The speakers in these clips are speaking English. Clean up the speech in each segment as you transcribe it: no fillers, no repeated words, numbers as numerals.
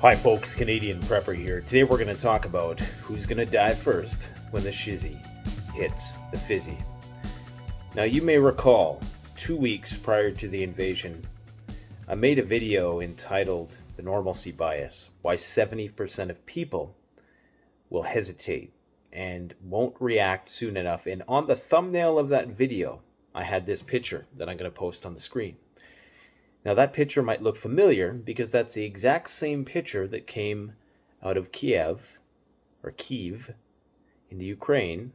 Hi folks, Canadian Prepper here. Today we're going to talk about who's going to die first when the shizzy hits the fizzy. Now you may recall 2 weeks prior to the invasion, I made a video entitled The Normalcy Bias, why 70% of people will hesitate and won't react soon enough. And on the thumbnail of that video, I had this picture that I'm going to post on the screen. Now that picture might look familiar because that's the exact same picture that came out of Kiev in the Ukraine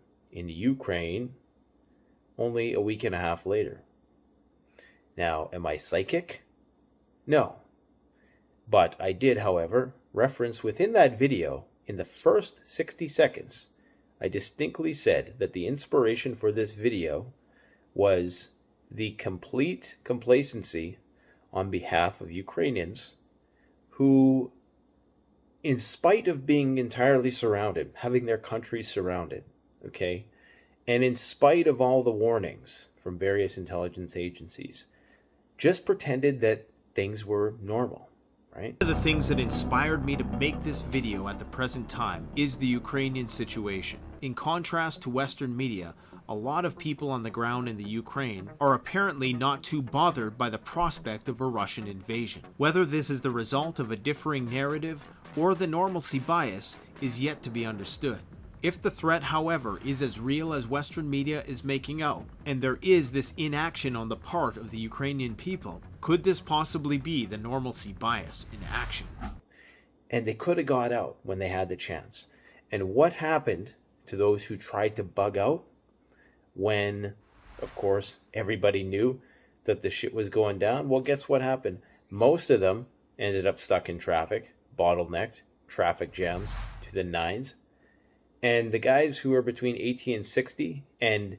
only a week and a half later. Now, am I psychic? No. But I did, however, reference within that video, in the first 60 seconds, I distinctly said that the inspiration for this video was the complete complacency on behalf of Ukrainians who, in spite of being entirely surrounded, having their country surrounded, okay, and in spite of all the warnings from various intelligence agencies, just pretended that things were normal, right? One of the things that inspired me to make this video at the present time is the Ukrainian situation. In contrast to Western media, a lot of people on the ground in the Ukraine are apparently not too bothered by the prospect of a Russian invasion. Whether this is the result of a differing narrative or the normalcy bias is yet to be understood. If the threat, however, is as real as Western media is making out, and there is this inaction on the part of the Ukrainian people, could this possibly be the normalcy bias in action? And they could have got out when they had the chance. And what happened to those who tried to bug out when, of course, everybody knew that the shit was going down? Well, guess what happened? Most of them ended up stuck in traffic, bottlenecked, traffic jams to the nines. And the guys who were between 18 and 60 and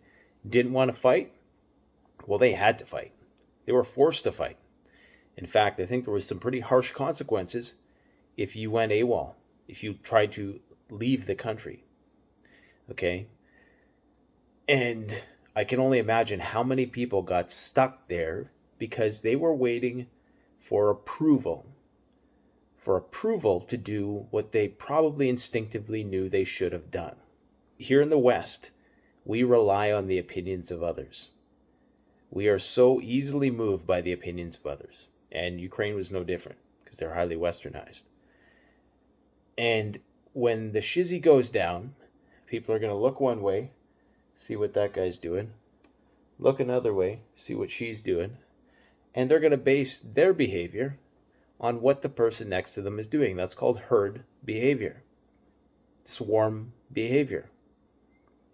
didn't want to fight, well, they had to fight. They were forced to fight. In fact, I think there was some pretty harsh consequences if you went AWOL, if you tried to leave the country. Okay? And I can only imagine how many people got stuck there because they were waiting for approval to do what they probably instinctively knew they should have done. Here in the West, we rely on the opinions of others. We are so easily moved by the opinions of others. And Ukraine was no different because they're highly westernized. And when the shizzy goes down, people are going to look one way, see what that guy's doing, look another way, see what she's doing, and they're going to base their behavior on what the person next to them is doing. That's called herd behavior, swarm behavior.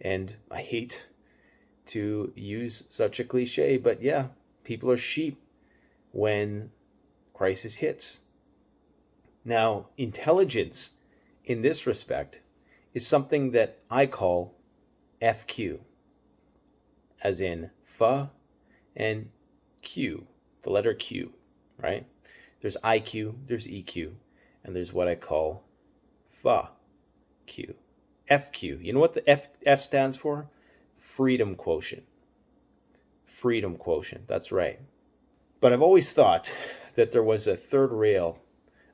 And I hate to use such a cliche, but yeah, people are sheep when crisis hits. Now, intelligence in this respect is something that I call FQ, as in F and Q, the letter Q, right? There's IQ, there's EQ, and there's what I call FQ. FQ. You know what the F stands for? Freedom quotient. Freedom quotient, that's right. But I've always thought that there was a third rail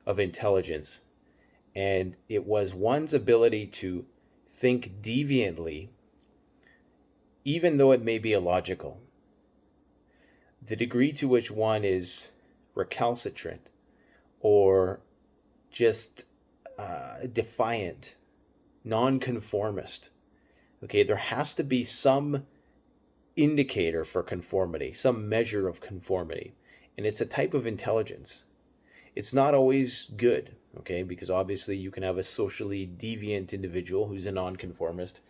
of intelligence, and it was one's ability to think deviantly, even though it may be illogical. The degree to which one is recalcitrant or just defiant, nonconformist. Okay, there has to be some indicator for conformity, some measure of conformity. And it's a type of intelligence. It's not always good, okay, because obviously you can have a socially deviant individual who's a nonconformist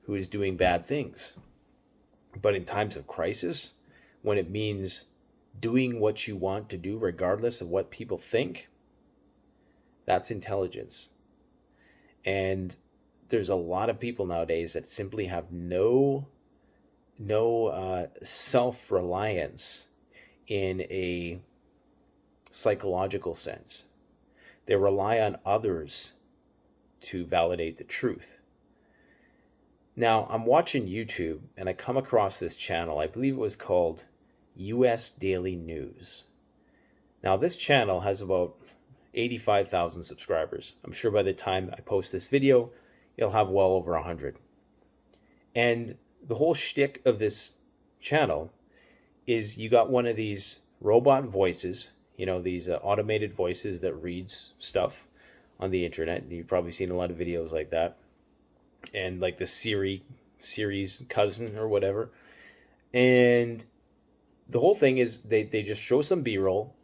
who is doing bad things. But in times of crisis, when it means doing what you want to do regardless of what people think, that's intelligence. And there's a lot of people nowadays that simply have no self-reliance in a psychological sense. They rely on others to validate the truth. Now, I'm watching YouTube and I come across this channel. I believe it was called US Daily News. Now, this channel has about 85,000 subscribers. I'm sure by the time I post this video, it'll have well over 100. And the whole shtick of this channel is you got one of these robot voices, these automated voices that reads stuff on the internet. You've probably seen a lot of videos like that. And like the Siri's cousin or whatever. And the whole thing is they just show some B-roll.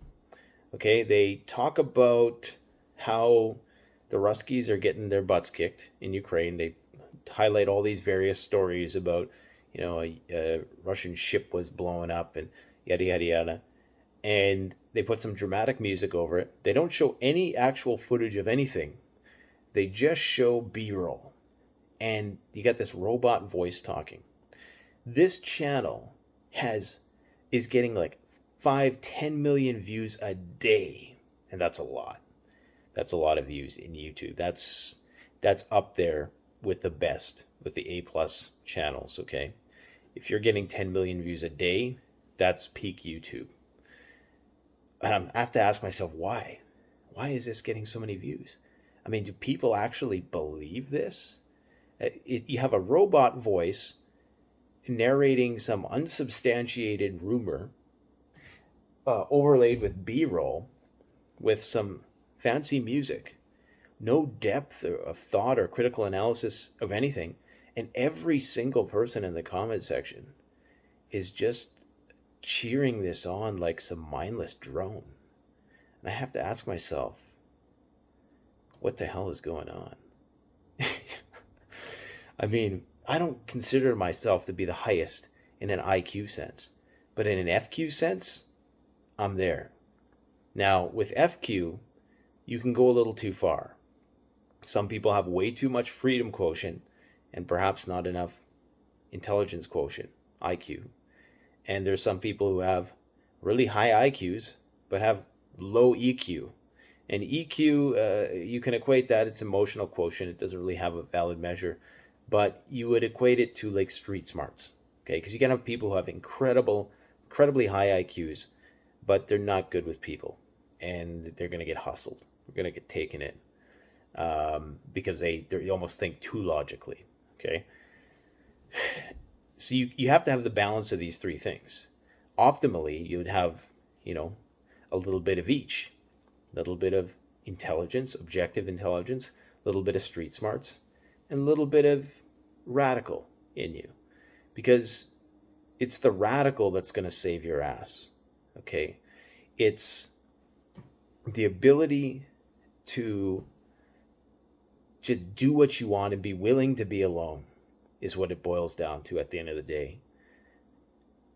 Okay, they talk about how the Ruskies are getting their butts kicked in Ukraine. They highlight all these various stories about, a Russian ship was blowing up and yada, yada, yada. And they put some dramatic music over it. They don't show any actual footage of anything. They just show B-roll. And you got this robot voice talking. This channel is getting like 5-10 million views a day. And that's a lot. That's a lot of views in YouTube. That's up there with the best, with the A+ channels, okay? If you're getting 10 million views a day, that's peak YouTube. And I have to ask myself, why? Why is this getting so many views? I mean, do people actually believe this? You have a robot voice narrating some unsubstantiated rumor, overlaid with B-roll, with some fancy music, no depth of thought or critical analysis of anything, and every single person in the comment section is just cheering this on like some mindless drone. And I have to ask myself, what the hell is going on? I mean, I don't consider myself to be the highest in an IQ sense, but in an FQ sense, I'm there. Now, with FQ, you can go a little too far. Some people have way too much freedom quotient and perhaps not enough intelligence quotient, IQ. And there's some people who have really high IQs but have low EQ. And EQ, you can equate that, it's emotional quotient. It doesn't really have a valid measure. But you would equate it to like street smarts, okay? Because you can have people who have incredibly high IQs, but they're not good with people. And they're going to get hustled. They're going to get taken in because they almost think too logically, okay? So you have to have the balance of these three things. Optimally, you would have, a little bit of each. A little bit of intelligence, objective intelligence, a little bit of street smarts, and a little bit of radical in you. Because it's the radical that's going to save your ass, okay? It's the ability to just do what you want and be willing to be alone is what it boils down to at the end of the day.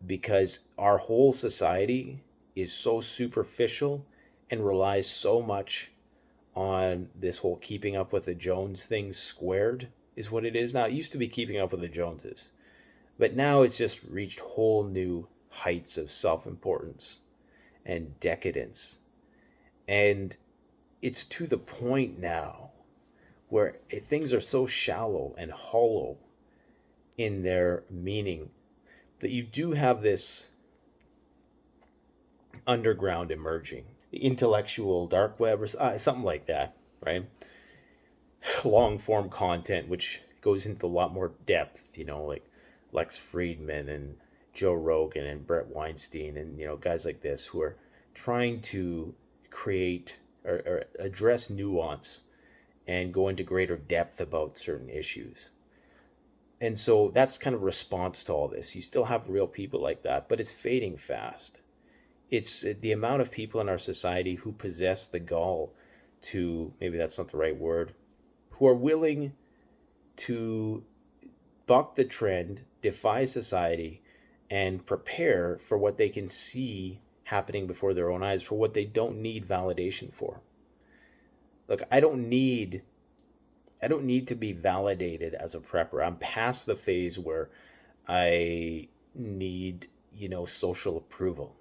Because our whole society is so superficial and relies so much on this whole keeping up with the Jones thing squared is what it is now. It used to be keeping up with the Joneses, but now it's just reached whole new heights of self-importance and decadence. And it's to the point now where things are so shallow and hollow in their meaning that you do have this underground emerging, the intellectual dark web or something like that, right? Long form content, which goes into a lot more depth, like Lex Friedman and Joe Rogan and Brett Weinstein and, guys like this who are trying to create or address nuance and go into greater depth about certain issues. And so that's kind of a response to all this. You still have real people like that, but it's fading fast. It's the amount of people in our society who possess the gall to, maybe that's not the right word, who are willing to buck the trend, defy society, and prepare for what they can see happening before their own eyes, for what they don't need validation for. Look, I don't need to be validated as a prepper. I'm past the phase where I need, social approval.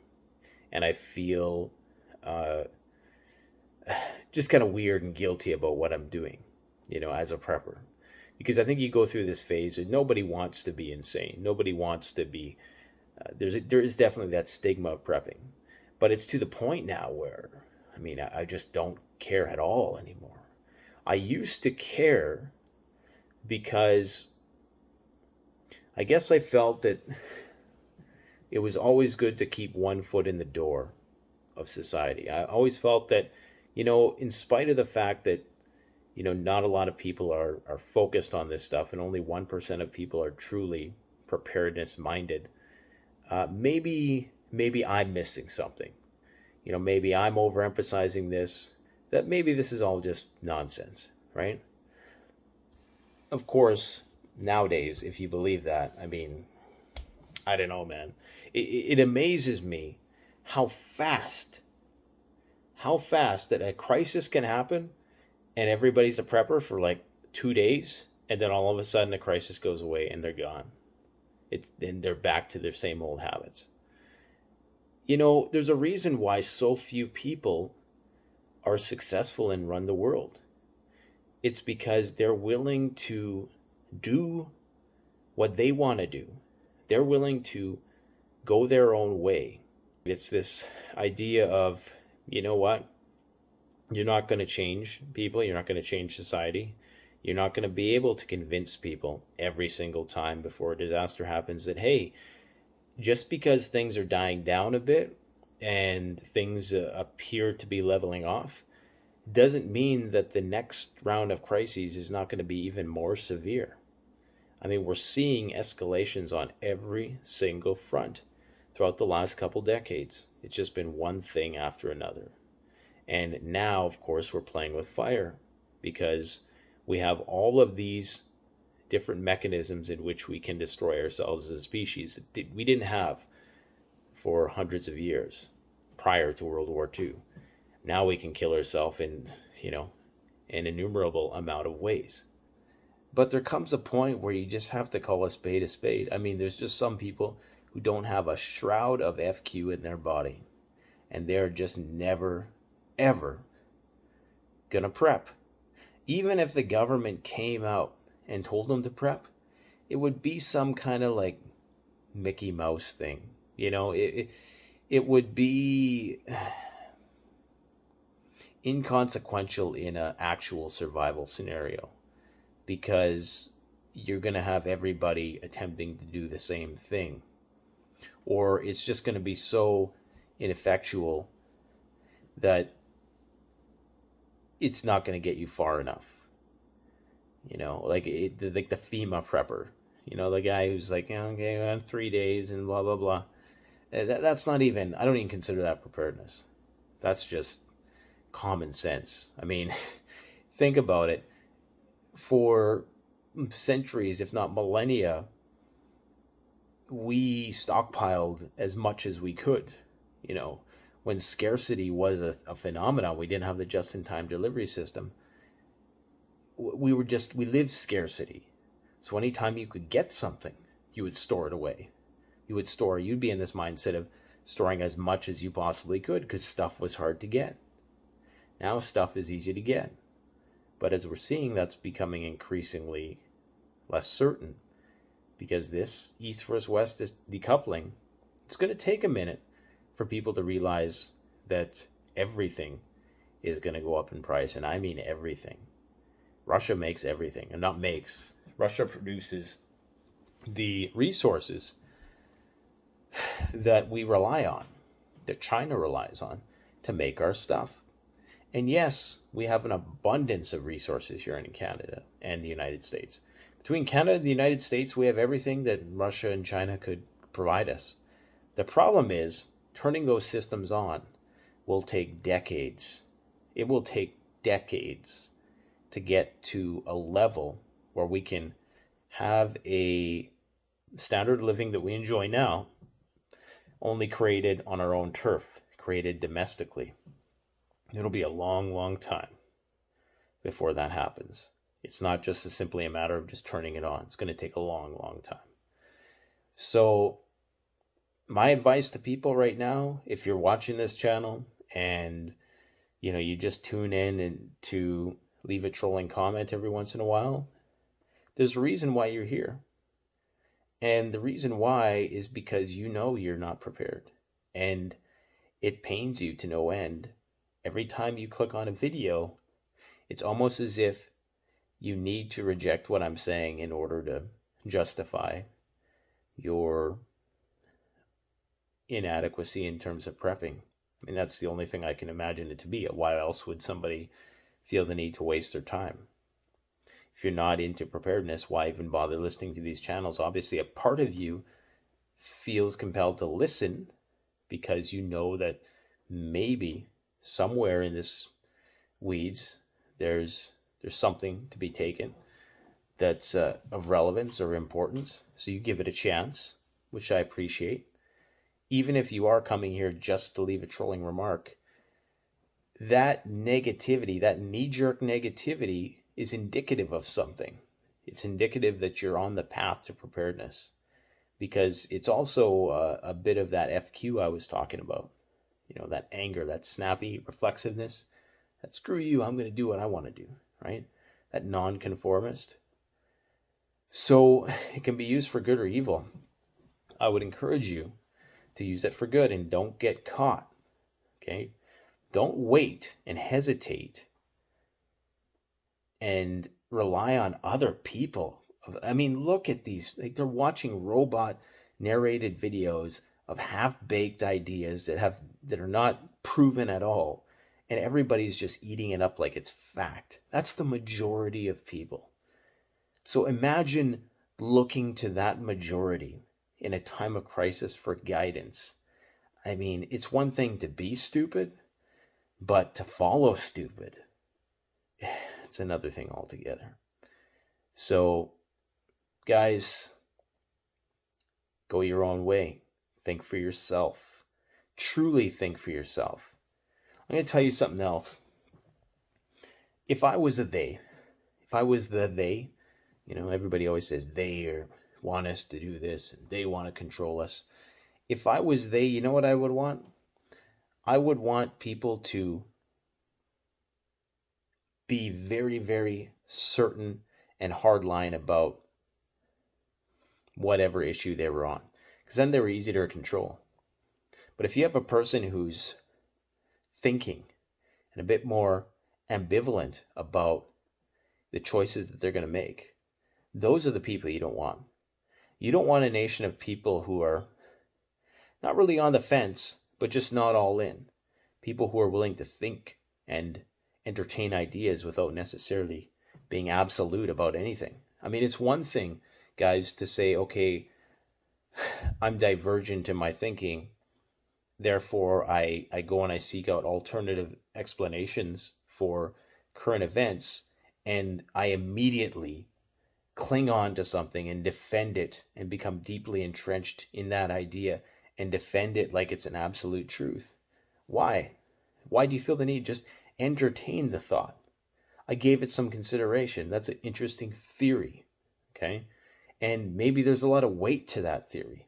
And I feel just kind of weird and guilty about what I'm doing, as a prepper. Because I think you go through this phase and nobody wants to be insane. Nobody wants to be, there is definitely that stigma of prepping. But it's to the point now where I mean, I just don't care at all anymore. I used to care because I guess I felt that it was always good to keep one foot in the door of society. I always felt that, in spite of the fact that, not a lot of people are focused on this stuff and only 1% of people are truly preparedness minded, maybe I'm missing something. Maybe I'm overemphasizing this, that maybe this is all just nonsense, right? Of course, nowadays, if you believe that, I mean, I don't know, man. It amazes me how fast, that a crisis can happen and everybody's a prepper for like 2 days, and then all of a sudden the crisis goes away and they're gone. And they're back to their same old habits. There's a reason why so few people are successful and run the world. It's because they're willing to do what they want to do. They're willing to go their own way. It's this idea of, you know what? You're not going to change people. You're not going to change society. You're not going to be able to convince people every single time before a disaster happens that, hey, just because things are dying down a bit and things appear to be leveling off, doesn't mean that the next round of crises is not going to be even more severe. I mean, we're seeing escalations on every single front throughout the last couple decades. It's just been one thing after another. And now, of course, we're playing with fire because we have all of these different mechanisms in which we can destroy ourselves as a species that we didn't have for hundreds of years prior to World War II. Now we can kill ourselves in, an innumerable amount of ways. But there comes a point where you just have to call a spade a spade. I mean, there's just some people who don't have a shroud of FQ in their body, and they're just never, ever gonna prep. Even if the government came out and told them to prep, it would be some kind of like Mickey Mouse thing. It would be inconsequential in an actual survival scenario because you're going to have everybody attempting to do the same thing. Or it's just going to be so ineffectual that it's not going to get you far enough. Like the FEMA prepper, the guy who's like, okay, on 3 days and blah, blah, blah. That's not even, I don't even consider that preparedness. That's just common sense. I mean, think about it. For centuries, if not millennia, we stockpiled as much as we could. When scarcity was a phenomenon, we didn't have the just-in-time delivery system. We lived scarcity. So anytime you could get something, you would store it away. You'd be in this mindset of storing as much as you possibly could because stuff was hard to get. Now stuff is easy to get. But as we're seeing, that's becoming increasingly less certain because this East versus West decoupling, it's going to take a minute for people to realize that everything is going to go up in price. And I mean everything. Russia makes everything. And not makes. Russia produces the resources that we rely on, that China relies on to make our stuff. And yes, we have an abundance of resources here in Canada and the United States. Between Canada and the United States, we have everything that Russia and China could provide us. The problem is, turning those systems on will take decades. It will take decades to get to a level where we can have a standard of living that we enjoy now, only created on our own turf, created domestically. It'll be a long, long time before that happens. It's not just simply a matter of just turning it on. It's going to take a long, long time. So my advice to people right now, if you're watching this channel and you just tune in and to leave a trolling comment every once in a while, there's a reason why you're here. And the reason why is because you're not prepared. And it pains you to no end every time you click on a video, it's almost as if you need to reject what I'm saying in order to justify your inadequacy in terms of prepping. I mean, that's the only thing I can imagine it to be. Why else would somebody feel the need to waste their time? If you're not into preparedness, why even bother listening to these channels? Obviously, a part of you feels compelled to listen because you know that maybe somewhere in this weeds there's something to be taken that's of relevance or importance. So you give it a chance, which I appreciate. Even if you are coming here just to leave a trolling remark, that negativity, that knee-jerk negativity, is indicative of something. It's indicative that you're on the path to preparedness, because it's also a bit of that FQ I was talking about. You know, that anger, that snappy reflexiveness, that screw you, I'm going to do what I want to do, right? That nonconformist. So it can be used for good or evil. I would encourage you to use it for good and don't get caught, okay? Don't wait and hesitate and rely on other people. I mean, look at these. Like, they're watching robot narrated videos of half-baked ideas that are not proven at all, and everybody's just eating it up like it's fact. That's the majority of people. So imagine looking to that majority in a time of crisis for guidance. I mean, it's one thing to be stupid, but to follow stupid, it's another thing altogether. So, guys, go your own way. Think for yourself. Truly think for yourself. I'm going to tell you something else. If I was a they, if I was the they, you know, everybody always says they want us to do this and they want to control us. If I was they, you know what I would want? I would want people to be very, very certain and hardline about whatever issue they were on, because then they were easy to control. But if you have a person who's thinking and a bit more ambivalent about the choices that they're going to make, those are the people you don't want. You don't want a nation of people who are not really on the fence, but just not all in. People who are willing to think and entertain ideas without necessarily being absolute about anything. I mean, it's one thing, guys, to say, okay, I'm divergent in my thinking, therefore I go and I seek out alternative explanations for current events, and I immediately cling on to something and defend it and become deeply entrenched in that idea and defend it like it's an absolute truth. Why? Why do you feel the need? Just entertain the thought. I gave it some consideration. That's an interesting theory, okay? And maybe there's a lot of weight to that theory,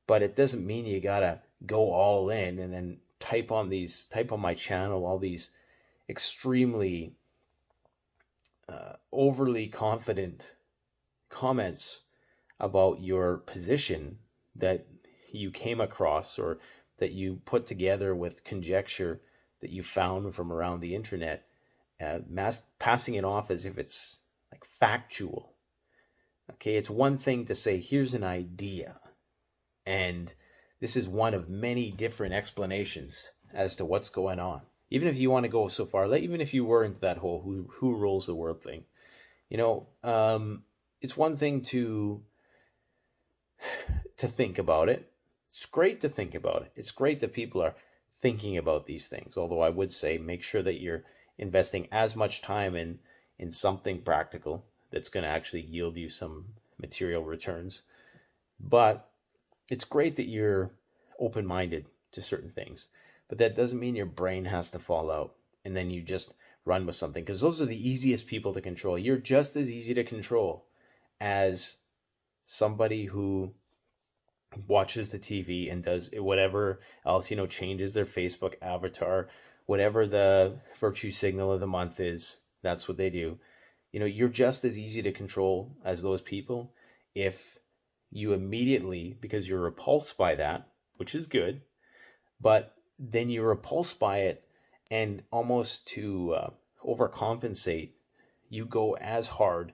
but it doesn't mean you gotta go all in and then type on my channel all these extremely overly confident comments about your position that you came across or that you put together with conjecture that you found from around the internet, passing it off as if it's like factual. Okay, it's one thing to say, here's an idea, and this is one of many different explanations as to what's going on. Even if you want to go so far, even if you were into that whole who rules the world thing, you know, it's one thing to think about it. It's great to think about it. It's great that people are thinking about these things. Although I would say make sure that you're investing as much time in something practical that's going to actually yield you some material returns. But it's great that you're open-minded to certain things. But that doesn't mean your brain has to fall out and then you just run with something, because those are the easiest people to control. You're just as easy to control as somebody who watches the TV and does whatever else, you know, changes their Facebook avatar, whatever the virtue signal of the month is, that's what they do. You know, you're just as easy to control as those people if you immediately, because you're repulsed by that, which is good, but then you're repulsed by it And almost to overcompensate, you go as hard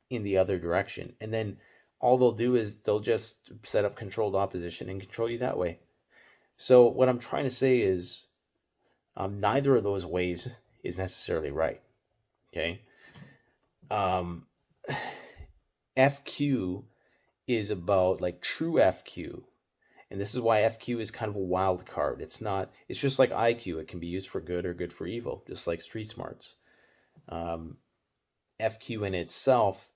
in the other direction. And then all they'll do is they'll just set up controlled opposition and control you that way. So what I'm trying to say is neither of those ways is necessarily right. Okay. Um, FQ is about like true FQ. And this is why FQ is kind of a wild card. It's not, it's just like IQ. It can be used for good or good for evil, just like street smarts. FQ in itself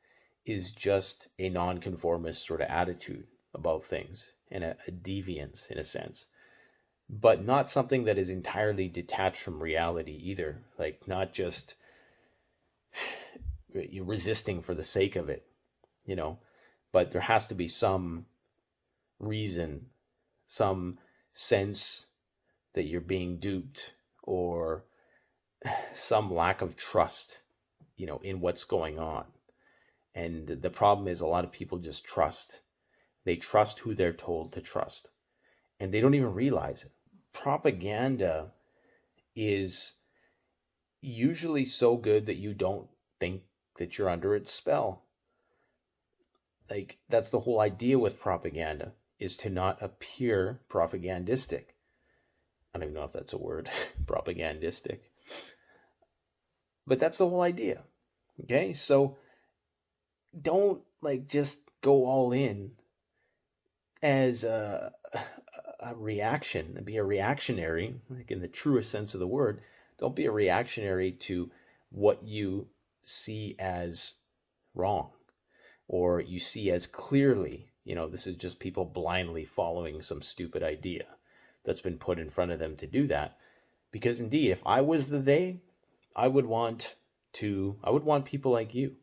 is just a nonconformist sort of attitude about things and a deviance in a sense, but not something that is entirely detached from reality either. Like not just resisting for the sake of it, but there has to be some reason, some sense that you're being duped or some lack of trust, in what's going on. And the problem is a lot of people just trust. They trust who they're told to trust. And they don't even realize it. Propaganda is usually so good that you don't think that you're under its spell. Like, that's the whole idea with propaganda, is to not appear propagandistic. I don't even know if that's a word, propagandistic. But that's the whole idea. Okay, so don't just go all in as a reaction, be a reactionary, like in the truest sense of the word. Don't be a reactionary to what you see as wrong or you see as clearly. This is just people blindly following some stupid idea that's been put in front of them to do that. Because indeed, if I was they, I would want people like you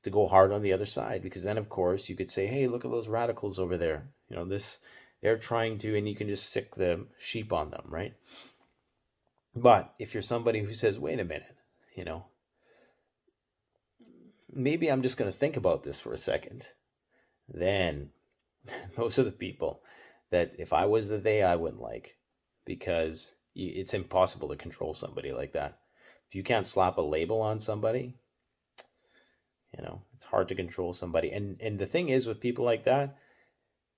to go hard on the other side, because then of course you could say, hey, look at those radicals over there. They're trying to, and you can just sick the sheep on them, right? But if you're somebody who says, wait a minute, maybe I'm just going to think about this for a second, then those are the people that if I was they, I wouldn't like, because it's impossible to control somebody like that. If you can't slap a label on somebody, it's hard to control somebody. And the thing is with people like that,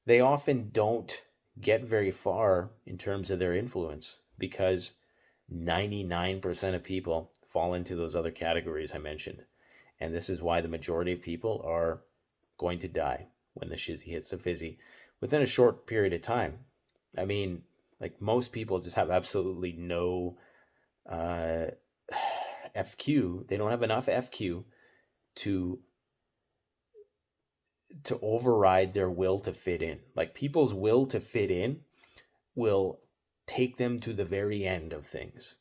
they often don't get very far in terms of their influence, because 99% of people fall into those other categories I mentioned. And this is why the majority of people are going to die when the shizzy hits the fizzy within a short period of time. I mean, like, most people just have absolutely no FQ. They don't have enough FQ to override their will to fit in. Like, people's will to fit in will take them to the very end of things.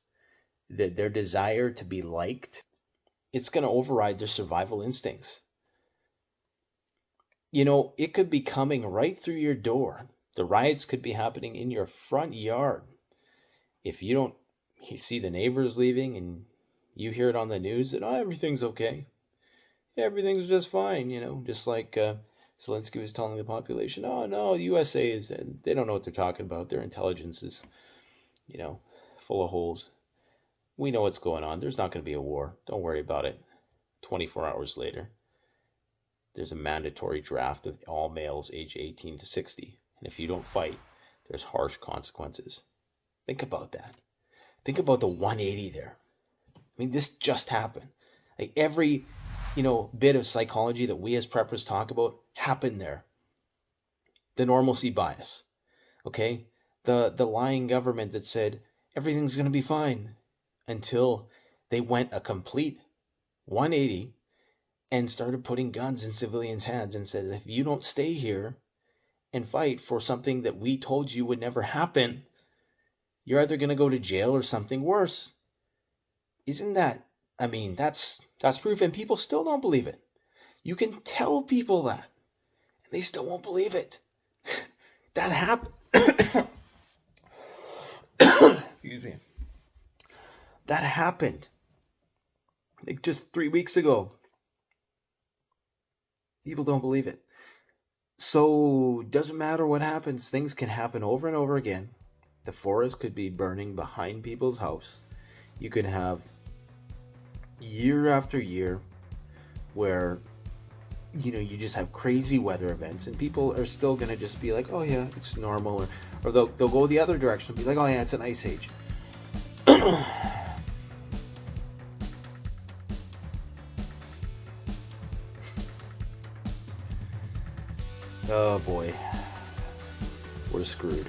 Their desire to be liked, it's going to override their survival instincts. It could be coming right through your door. The riots could be happening in your front yard. If you see the neighbors leaving and you hear it on the news that, oh, everything's okay, everything's just fine, just like Zelensky was telling the population, oh no, the USA is, they don't know what they're talking about. Their intelligence is, full of holes. We know what's going on. There's not going to be a war. Don't worry about it. 24 hours later, there's a mandatory draft of all males age 18 to 60. And if you don't fight, there's harsh consequences. Think about that. Think about the 180 there. I mean, this just happened. Like, every, bit of psychology that we as preppers talk about happened there. The normalcy bias, okay? The lying government that said everything's going to be fine, until they went a complete 180 and started putting guns in civilians' hands and says, if you don't stay here and fight for something that we told you would never happen, you're either going to go to jail or something worse. Isn't that, that's proof, and people still don't believe it. You can tell people that, and they still won't believe it. That happened. Excuse me. That happened like just 3 weeks ago. People don't believe it. So doesn't matter what happens. Things can happen over and over again. The forest could be burning behind people's house. You can have year after year where, you know, you just have crazy weather events, and people are still going to just be like, oh yeah, it's normal, or they'll go the other direction and be like, oh yeah, it's an ice age. Oh boy, we're screwed.